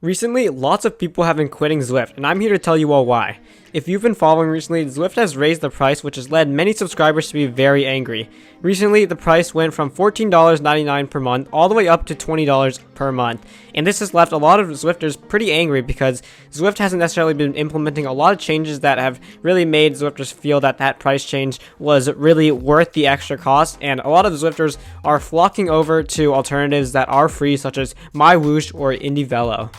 Recently, lots of people have been quitting Zwift, and I'm here to tell you all why. If you've been following recently, Zwift has raised the price, which has led many subscribers to be very angry. Recently, the price went from $14.99 per month all the way up to $20 per month, and this has left a lot of Zwifters pretty angry because Zwift hasn't necessarily been implementing a lot of changes that have really made Zwifters feel that that price change was really worth the extra cost, and a lot of Zwifters are flocking over to alternatives that are free, such as MyWhoosh or IndieVelo.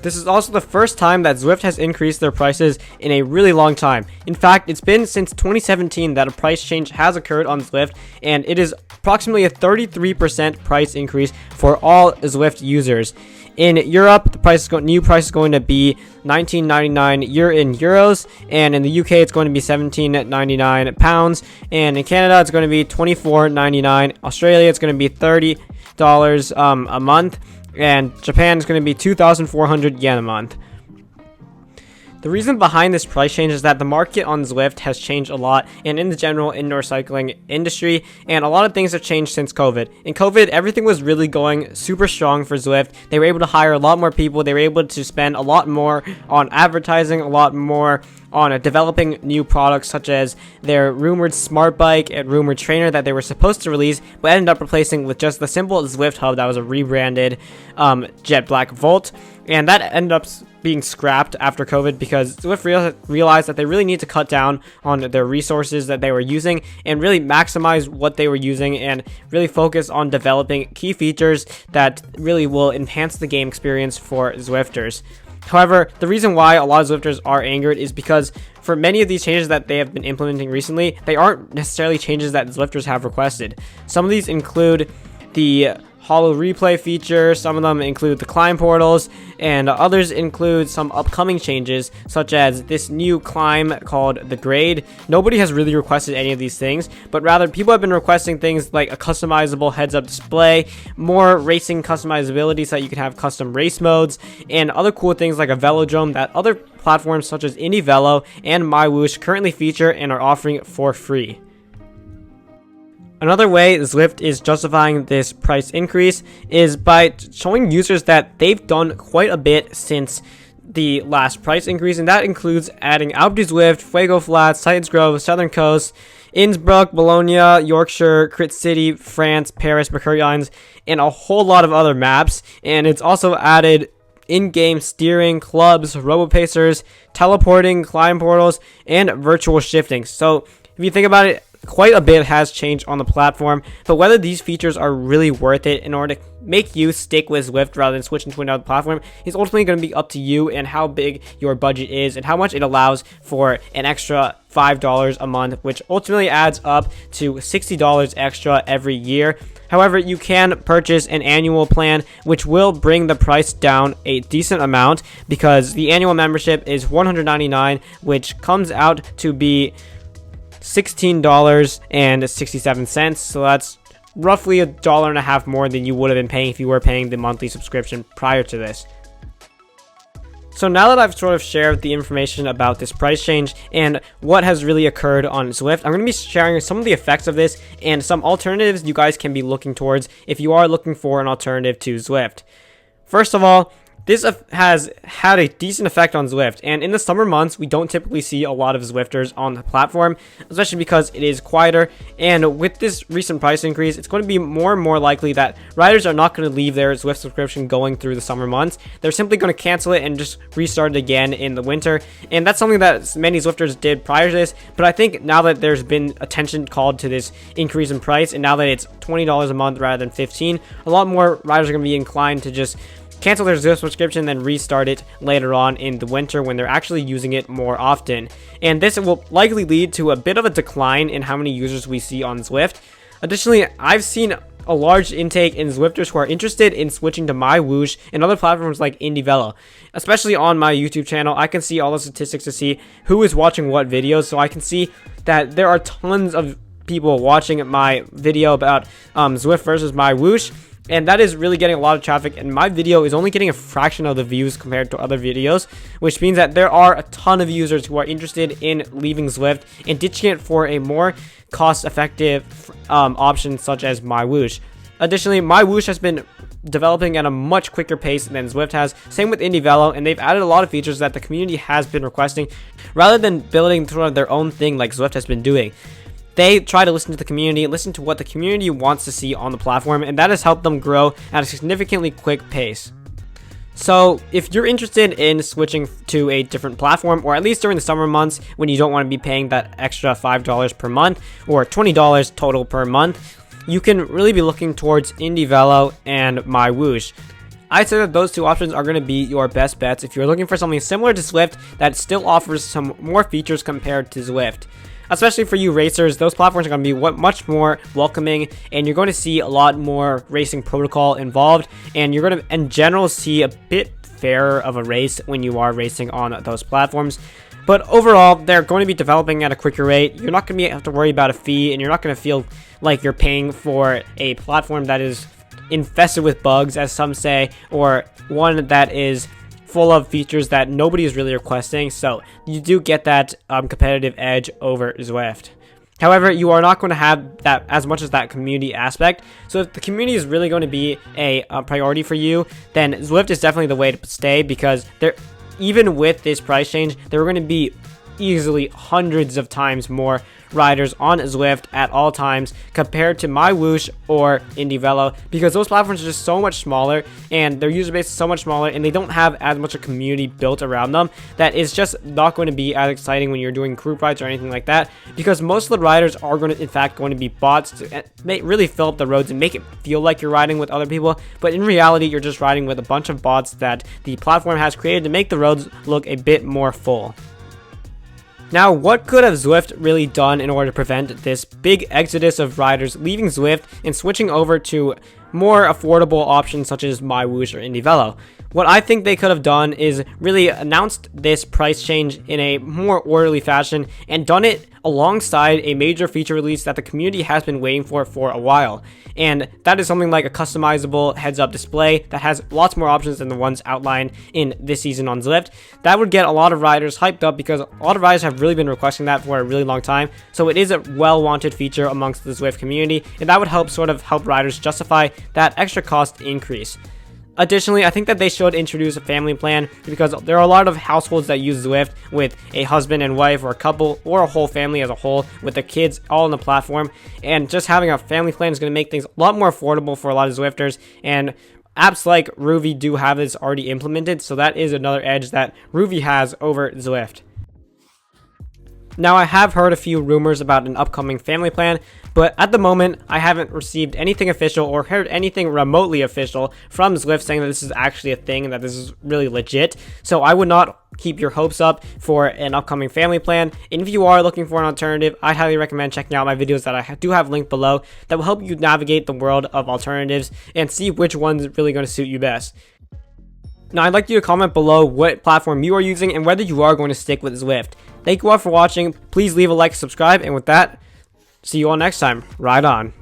This is also the first time that Zwift has increased their prices in a really long time. In fact, it's been since 2017 that a price change has occurred on Zwift, and it is approximately a 33% price increase for all Zwift users. In Europe, the new price is going to be £19.99 in euros, and in the UK it's going to be £17.99 pounds, and in Canada it's going to be $24.99. Australia it's going to be $30 a month. And Japan is going to be 2,400 yen a month. The reason behind this price change is that the market on Zwift has changed a lot, and in the general indoor cycling industry, and a lot of things have changed since COVID. In COVID, everything was really going super strong for Zwift. They were able to hire a lot more people. They were able to spend a lot more on advertising, a lot more on developing new products, such as their rumored smart bike and rumored trainer that they were supposed to release, but ended up replacing with just the simple Zwift hub that was a rebranded jet black Volt, and that ended up being scrapped after COVID because Zwift realized that they really need to cut down on their resources that they were using and really maximize what they were using and really focus on developing key features that really will enhance the game experience for Zwifters. However, the reason why a lot of Zwifters are angered is because for many of these changes that they have been implementing recently, they aren't necessarily changes that Zwifters have requested. Some of these include the Holo replay feature, some of them include the climb portals, and others include some upcoming changes, such as this new climb called the grade. Nobody has really requested any of these things, but rather people have been requesting things like a customizable heads-up display, more racing customizability so that you can have custom race modes, and other cool things like a velodrome that other platforms such as IndieVelo and MyWhoosh currently feature and are offering for free. Another way Zwift is justifying this price increase is by showing users that they've done quite a bit since the last price increase, and that includes adding Alpe du Zwift, Fuego Flats, Titans Grove, Southern Coast, Innsbruck, Bologna, Yorkshire, Crit City, France, Paris, Mercury Islands, and a whole lot of other maps. And it's also added in-game steering, clubs, robo-pacers, teleporting, climb portals, and virtual shifting. So if you think about it, quite a bit has changed on the platform, but whether these features are really worth it in order to make you stick with Zwift rather than switching to another platform is ultimately going to be up to you and how big your budget is and how much it allows for an extra $5 a month, which ultimately adds up to $60 extra every year. However, you can purchase an annual plan, which will bring the price down a decent amount because the annual membership is $199, which comes out to be $16.67, so that's roughly $1.50 more than you would have been paying if you were paying the monthly subscription prior to this. So now that I've sort of shared the information about this price change and what has really occurred on Zwift, I'm going to be sharing some of the effects of this and some alternatives you guys can be looking towards if you are looking for an alternative to Zwift. First of all, this has had a decent effect on Zwift, and in the summer months, we don't typically see a lot of Zwifters on the platform, especially because it is quieter, and with this recent price increase, it's going to be more and more likely that riders are not going to leave their Zwift subscription going through the summer months. They're simply going to cancel it and just restart it again in the winter, and that's something that many Zwifters did prior to this, but I think now that there's been attention called to this increase in price, and now that it's $20 a month rather than $15, a lot more riders are going to be inclined to just cancel their Zwift subscription, then restart it later on in the winter when they're actually using it more often. And this will likely lead to a bit of a decline in how many users we see on Zwift. Additionally, I've seen a large intake in Zwifters who are interested in switching to MyWhoosh and other platforms like IndieVelo. Especially on my YouTube channel, I can see all the statistics to see who is watching what videos, so I can see that there are tons of people watching my video about Zwift versus MyWhoosh. And that is really getting a lot of traffic, and my video is only getting a fraction of the views compared to other videos, which means that there are a ton of users who are interested in leaving Zwift and ditching it for a more cost-effective option such as MyWhoosh. Additionally, MyWhoosh has been developing at a much quicker pace than Zwift has. Same with IndieVelo, and they've added a lot of features that the community has been requesting, rather than building through their own thing like Zwift has been doing. They try to listen to the community, listen to what the community wants to see on the platform, and that has helped them grow at a significantly quick pace. So if you're interested in switching to a different platform, or at least during the summer months when you don't want to be paying that extra $5 per month or $20 total per month, you can really be looking towards IndieVelo and MyWhoosh. I'd say that those two options are going to be your best bets if you're looking for something similar to Zwift that still offers some more features compared to Zwift. Especially for you racers, those platforms are going to be much more welcoming, and you're going to see a lot more racing protocol involved, and you're going to, in general, see a bit fairer of a race when you are racing on those platforms. But overall, they're going to be developing at a quicker rate. You're not going to have to worry about a fee, and you're not going to feel like you're paying for a platform that is infested with bugs, as some say, or one that is full of features that nobody is really requesting. So you do get that competitive edge over Zwift. However, you are not going to have that as much as that community aspect. So if the community is really going to be a priority for you, then Zwift is definitely the way to stay, because even with this price change, there are going to be easily hundreds of times more riders on Zwift at all times compared to MyWhoosh or IndieVelo, because those platforms are just so much smaller and their user base is so much smaller, and they don't have as much a community built around them, that it's just not going to be as exciting when you're doing group rides or anything like that, because most of the riders are going to, in fact, going to be bots to really fill up the roads and make it feel like you're riding with other people, but in reality you're just riding with a bunch of bots that the platform has created to make the roads look a bit more full. Now, what could have Zwift really done in order to prevent this big exodus of riders leaving Zwift and switching over to more affordable options such as MyWhoosh or IndieVelo? What I think they could have done is really announced this price change in a more orderly fashion and done it alongside a major feature release that the community has been waiting for a while. And that is something like a customizable heads-up display that has lots more options than the ones outlined in this season on Zwift. That would get a lot of riders hyped up, because a lot of riders have really been requesting that for a really long time. So it is a well-wanted feature amongst the Zwift community, and that would help riders justify that extra cost increase. Additionally, I think that they should introduce a family plan, because there are a lot of households that use Zwift with a husband and wife, or a couple, or a whole family as a whole with their kids all on the platform, and just having a family plan is going to make things a lot more affordable for a lot of Zwifters, and apps like Rouvy do have this already implemented, so that is another edge that Rouvy has over Zwift. Now, I have heard a few rumors about an upcoming family plan, but at the moment, I haven't received anything official or heard anything remotely official from Zwift saying that this is actually a thing and that this is really legit. So I would not keep your hopes up for an upcoming family plan. And if you are looking for an alternative, I highly recommend checking out my videos that I do have linked below that will help you navigate the world of alternatives and see which one's really going to suit you best. Now, I'd like you to comment below what platform you are using and whether you are going to stick with Zwift. Thank you all for watching. Please leave a like, subscribe, and with that, see you all next time. Ride on.